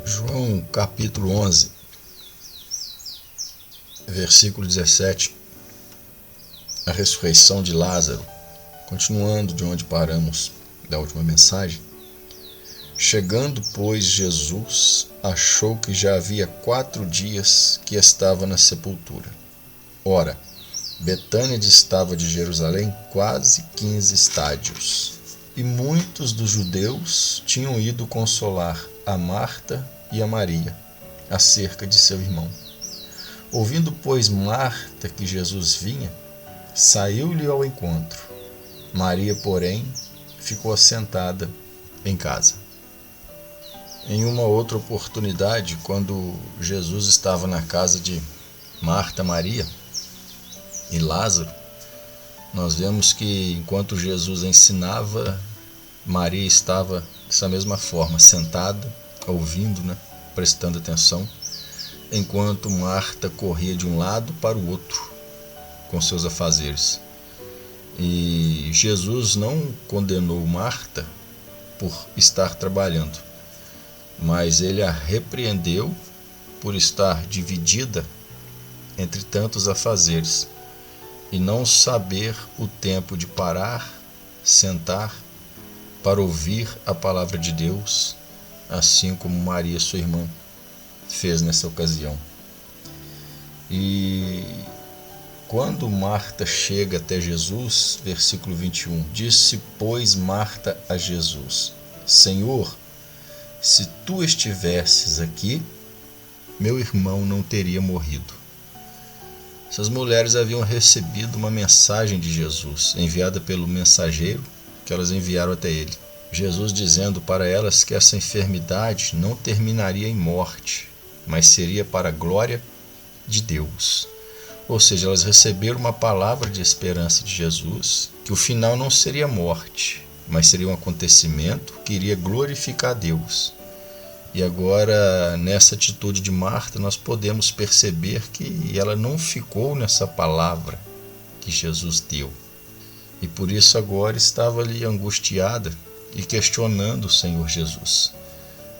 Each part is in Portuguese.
João capítulo 11, versículo 17, a ressurreição de Lázaro. Continuando de onde paramos da última mensagem. Chegando, pois, Jesus achou que já havia 4 dias que estava na sepultura. Ora, Betânia distava de Jerusalém quase 15 estádios, e muitos dos judeus tinham ido consolar a Marta e a Maria acerca de seu irmão. Ouvindo, pois, Marta que Jesus vinha, saiu-lhe ao encontro. Maria, porém, ficou assentada em casa. Em uma outra oportunidade, quando Jesus estava na casa de Marta, Maria e Lázaro, nós vemos que enquanto Jesus ensinava, Maria estava dessa mesma forma, sentada, ouvindo, prestando atenção, enquanto Marta corria de um lado para o outro com seus afazeres. E Jesus não condenou Marta por estar trabalhando, mas ele a repreendeu por estar dividida entre tantos afazeres e não saber o tempo de parar, sentar, para ouvir a palavra de Deus, assim como Maria, sua irmã, fez nessa ocasião. E quando Marta chega até Jesus, versículo 21, disse, pois, Marta a Jesus, Senhor, se tu estivesses aqui, meu irmão não teria morrido. Essas mulheres haviam recebido uma mensagem de Jesus, enviada pelo mensageiro, que elas enviaram até ele. Jesus dizendo para elas que essa enfermidade não terminaria em morte, mas seria para a glória de Deus. Ou seja, elas receberam uma palavra de esperança de Jesus, que o final não seria morte, mas seria um acontecimento que iria glorificar a Deus. E agora, nessa atitude de Marta, nós podemos perceber que ela não ficou nessa palavra que Jesus deu. E por isso agora estava ali angustiada e questionando o Senhor Jesus.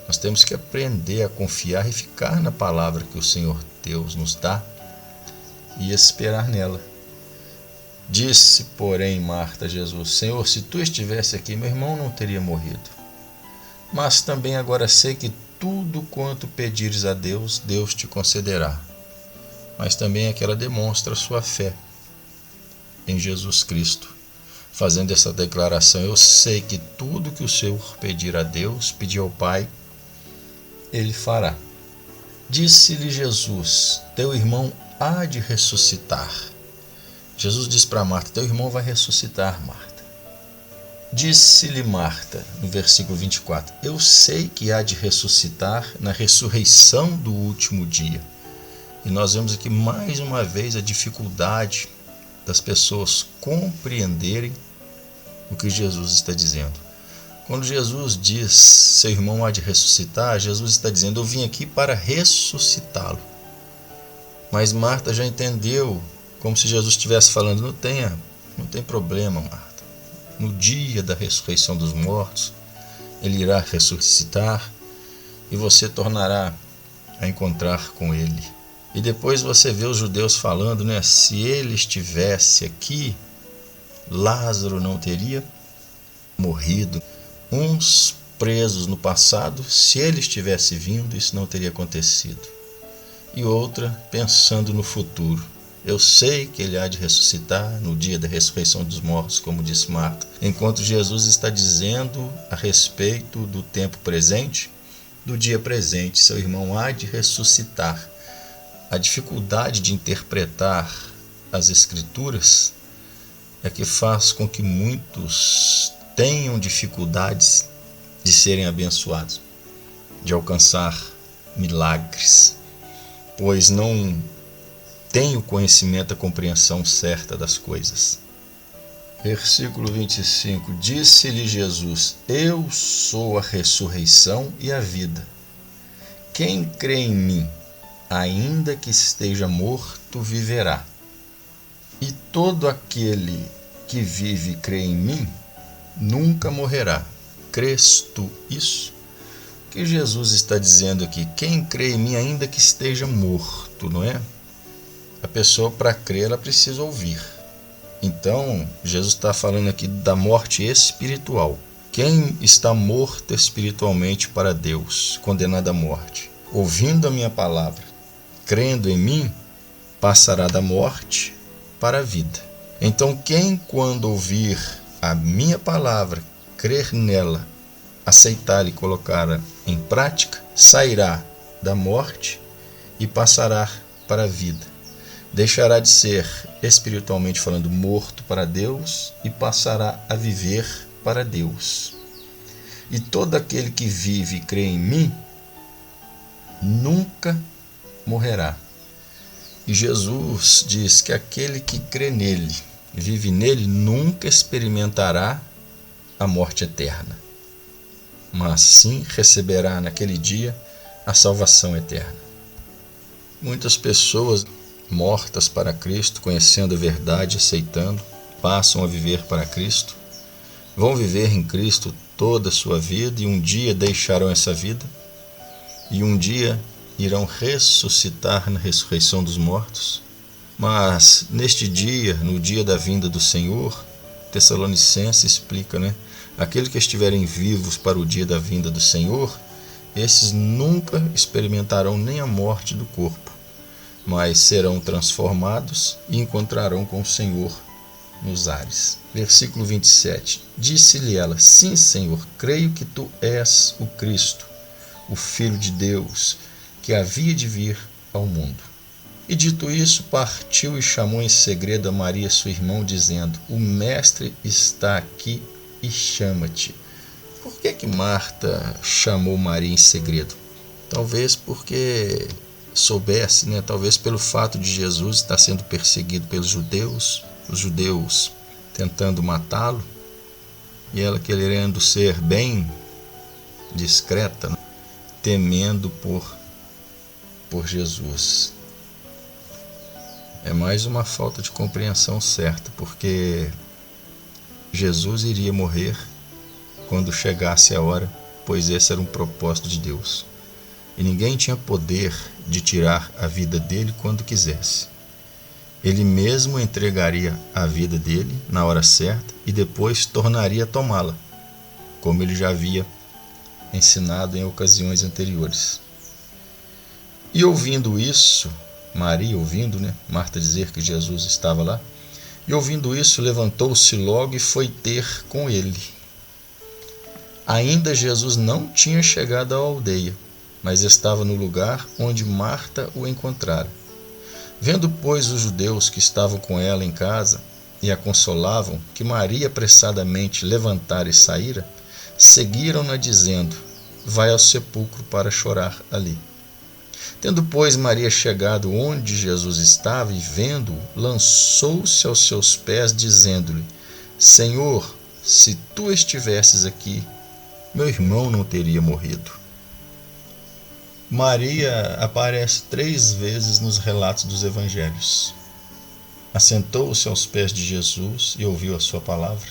Nós temos que aprender a confiar e ficar na palavra que o Senhor Deus nos dá e esperar nela. Disse, porém, Marta a Jesus, Senhor, se tu estivesse aqui, meu irmão não teria morrido. Mas também agora sei que tudo quanto pedires a Deus, Deus te concederá. Mas também é que ela demonstra sua fé em Jesus Cristo, fazendo essa declaração, eu sei que tudo que o Senhor pedir a Deus, pedir ao Pai, Ele fará. Disse-lhe Jesus, teu irmão há de ressuscitar. Jesus disse para Marta, teu irmão vai ressuscitar, Marta. Disse-lhe Marta, no versículo 24, eu sei que há de ressuscitar na ressurreição do último dia. E nós vemos aqui mais uma vez a dificuldade das pessoas compreenderem o que Jesus está dizendo. Quando Jesus diz, seu irmão há de ressuscitar, Jesus está dizendo, eu vim aqui para ressuscitá-lo. Mas Marta já entendeu, como se Jesus estivesse falando, não tem problema, Marta. No dia da ressurreição dos mortos, ele irá ressuscitar e você tornará a encontrar com ele. E depois você vê os judeus falando, se ele estivesse aqui, Lázaro não teria morrido. Uns presos no passado, se ele estivesse vindo, isso não teria acontecido. E outra pensando no futuro. Eu sei que ele há de ressuscitar no dia da ressurreição dos mortos, como disse Marta. Enquanto Jesus está dizendo a respeito do tempo presente, do dia presente, seu irmão há de ressuscitar. A dificuldade de interpretar as Escrituras é que faz com que muitos tenham dificuldades de serem abençoados, de alcançar milagres, pois não têm o conhecimento, a compreensão certa das coisas. Versículo 25, disse-lhe Jesus, eu sou a ressurreição e a vida. Quem crê em mim, ainda que esteja morto, viverá. E todo aquele que vive e crê em mim, nunca morrerá. Crês tu isso? que Jesus está dizendo aqui? Quem crê em mim, ainda que esteja morto, não é? A pessoa, para crer, ela precisa ouvir. Então, Jesus está falando aqui da morte espiritual. Quem está morto espiritualmente para Deus, condenado à morte, ouvindo a minha palavra, crendo em mim, passará da morte para a vida. Então, quem, quando ouvir a minha palavra, crer nela, aceitá-la e colocá-la em prática, sairá da morte e passará para a vida. Deixará de ser, espiritualmente falando, morto para Deus e passará a viver para Deus. E todo aquele que vive e crê em mim nunca morrerá. E Jesus diz que aquele que crê nele, vive nele, nunca experimentará a morte eterna, mas sim receberá naquele dia a salvação eterna. Muitas pessoas mortas para Cristo, conhecendo a verdade, aceitando, passam a viver para Cristo, vão viver em Cristo toda a sua vida e um dia deixarão essa vida e um dia irão ressuscitar na ressurreição dos mortos. Mas neste dia, no dia da vinda do Senhor, Tessalonicenses explica, né? Aqueles que estiverem vivos para o dia da vinda do Senhor, esses nunca experimentarão nem a morte do corpo, mas serão transformados e encontrarão com o Senhor nos ares. Versículo 27. Disse-lhe ela: Sim, Senhor, creio que tu és o Cristo, o Filho de Deus, que havia de vir ao mundo. E dito isso, partiu e chamou em segredo a Maria, sua irmã, dizendo: O Mestre está aqui e chama-te. Por que Marta chamou Maria em segredo? Talvez porque soubesse, né? Talvez pelo fato de Jesus estar sendo perseguido pelos judeus, os judeus tentando matá-lo, e ela querendo ser bem discreta, né? Temendo por Jesus. É mais uma falta de compreensão certa, porque Jesus iria morrer quando chegasse a hora, pois esse era um propósito de Deus. E ninguém tinha poder de tirar a vida dele quando quisesse. Ele mesmo entregaria a vida dele na hora certa e depois tornaria a tomá-la, como ele já havia ensinado em ocasiões anteriores. E ouvindo isso, Maria ouvindo, né, Marta dizer que Jesus estava lá, e ouvindo isso, levantou-se logo e foi ter com ele. Ainda Jesus não tinha chegado à aldeia, mas estava no lugar onde Marta o encontrara. Vendo, pois, os judeus que estavam com ela em casa e a consolavam, que Maria apressadamente levantara e saíra, seguiram-na dizendo: Vai ao sepulcro para chorar ali. Tendo, pois, Maria chegado onde Jesus estava e vendo-o, lançou-se aos seus pés, dizendo-lhe: Senhor, se tu estivesses aqui, meu irmão não teria morrido. Maria aparece 3 vezes nos relatos dos evangelhos. Assentou-se aos pés de Jesus e ouviu a sua palavra.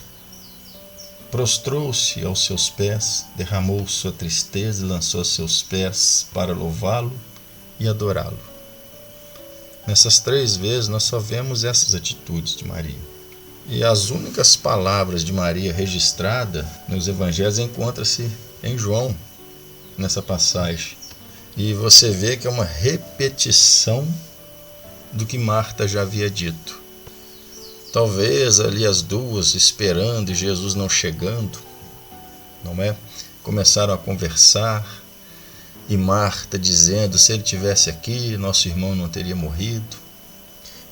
Prostrou-se aos seus pés, derramou sua tristeza e lançou a seus pés para louvá-lo e adorá-lo. Nessas 3 vezes nós só vemos essas atitudes de Maria. E as únicas palavras de Maria registradas nos evangelhos encontram-se em João, nessa passagem. E você vê que é uma repetição do que Marta já havia dito. Talvez ali as duas esperando e Jesus não chegando, não é? Começaram a conversar e Marta dizendo: se ele tivesse aqui, nosso irmão não teria morrido.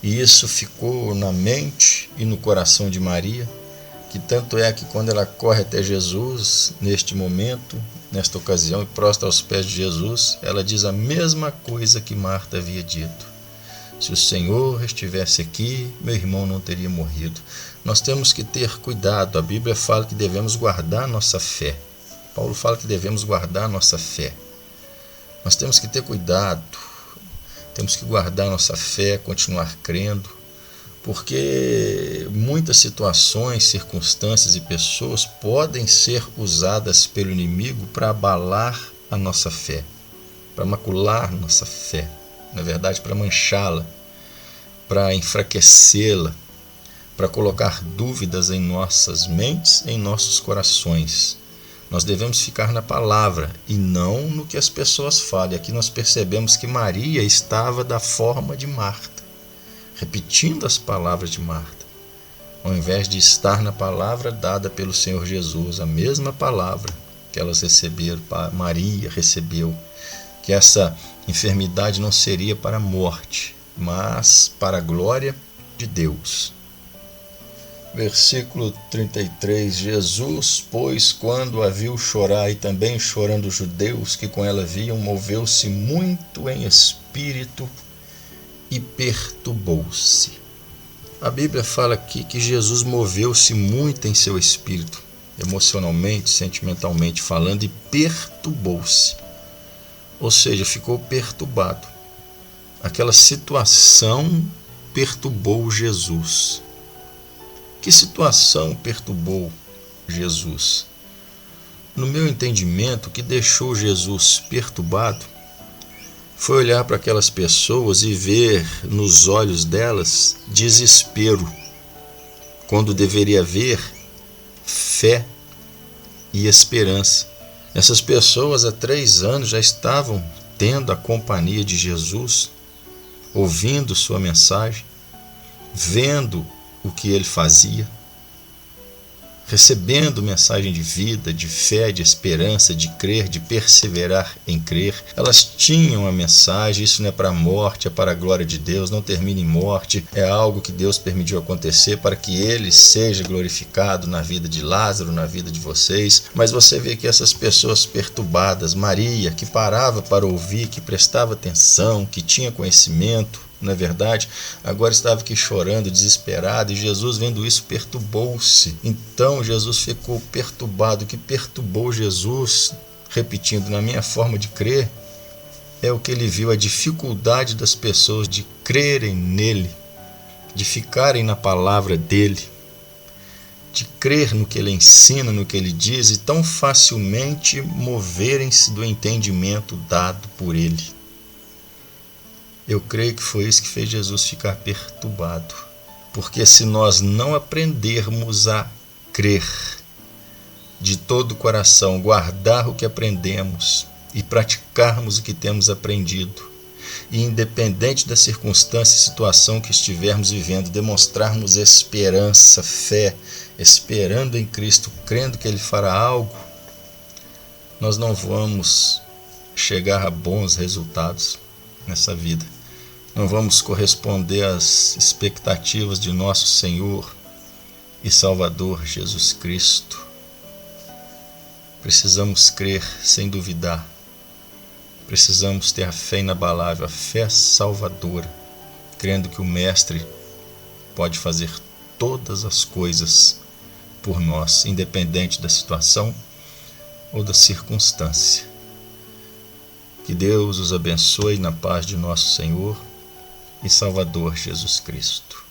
E isso ficou na mente e no coração de Maria, que tanto é que quando ela corre até Jesus, neste momento, nesta ocasião, e prostra aos pés de Jesus, ela diz a mesma coisa que Marta havia dito: se o Senhor estivesse aqui, meu irmão não teria morrido. Nós temos que ter cuidado. A Bíblia fala que devemos guardar nossa fé. Paulo fala que devemos guardar nossa fé. Nós temos que ter cuidado. Temos que guardar nossa fé, continuar crendo, porque muitas situações, circunstâncias e pessoas podem ser usadas pelo inimigo para abalar a nossa fé, para macular nossa fé, na verdade, para manchá-la, para enfraquecê-la, para colocar dúvidas em nossas mentes, em nossos corações. Nós devemos ficar na palavra e não no que as pessoas falam. Aqui nós percebemos que Maria estava da forma de Marta, repetindo as palavras de Marta, ao invés de estar na palavra dada pelo Senhor Jesus, a mesma palavra que elas receberam, Maria recebeu, que essa enfermidade não seria para a morte, mas para a glória de Deus. Versículo 33, Jesus, pois, quando a viu chorar, e também chorando os judeus que com ela viam, moveu-se muito em espírito e perturbou-se. A Bíblia fala aqui que Jesus moveu-se muito em seu espírito, emocionalmente, sentimentalmente falando, e perturbou-se. Ou seja, ficou perturbado. Aquela situação perturbou Jesus. Que situação perturbou Jesus? No meu entendimento, o que deixou Jesus perturbado foi olhar para aquelas pessoas e ver nos olhos delas desespero, quando deveria haver fé e esperança. Essas pessoas há 3 anos já estavam tendo a companhia de Jesus, ouvindo sua mensagem, vendo o que ele fazia, recebendo mensagem de vida, de fé, de esperança, de crer, de perseverar em crer. Elas tinham a mensagem, isso não é para a morte, é para a glória de Deus, não termina em morte, é algo que Deus permitiu acontecer para que ele seja glorificado na vida de Lázaro, na vida de vocês. Mas você vê que essas pessoas perturbadas, Maria, que parava para ouvir, que prestava atenção, que tinha conhecimento, não é verdade? Agora estava aqui chorando, desesperado, e Jesus, vendo isso, perturbou-se. Então Jesus ficou perturbado. O que perturbou Jesus, repetindo, na minha forma de crer, é o que ele viu, a dificuldade das pessoas de crerem nele, de ficarem na palavra dele, de crer no que ele ensina, no que ele diz, e tão facilmente moverem-se do entendimento dado por ele. Eu creio que foi isso que fez Jesus ficar perturbado. Porque se nós não aprendermos a crer de todo o coração, guardar o que aprendemos e praticarmos o que temos aprendido, e independente da circunstância e situação que estivermos vivendo, demonstrarmos esperança, fé, esperando em Cristo, crendo que Ele fará algo, nós não vamos chegar a bons resultados nessa vida. Não vamos corresponder às expectativas de nosso Senhor e Salvador Jesus Cristo. Precisamos crer sem duvidar. Precisamos ter a fé inabalável, a fé salvadora, crendo que o Mestre pode fazer todas as coisas por nós, independente da situação ou da circunstância. Que Deus os abençoe na paz de nosso Senhor e Salvador Jesus Cristo.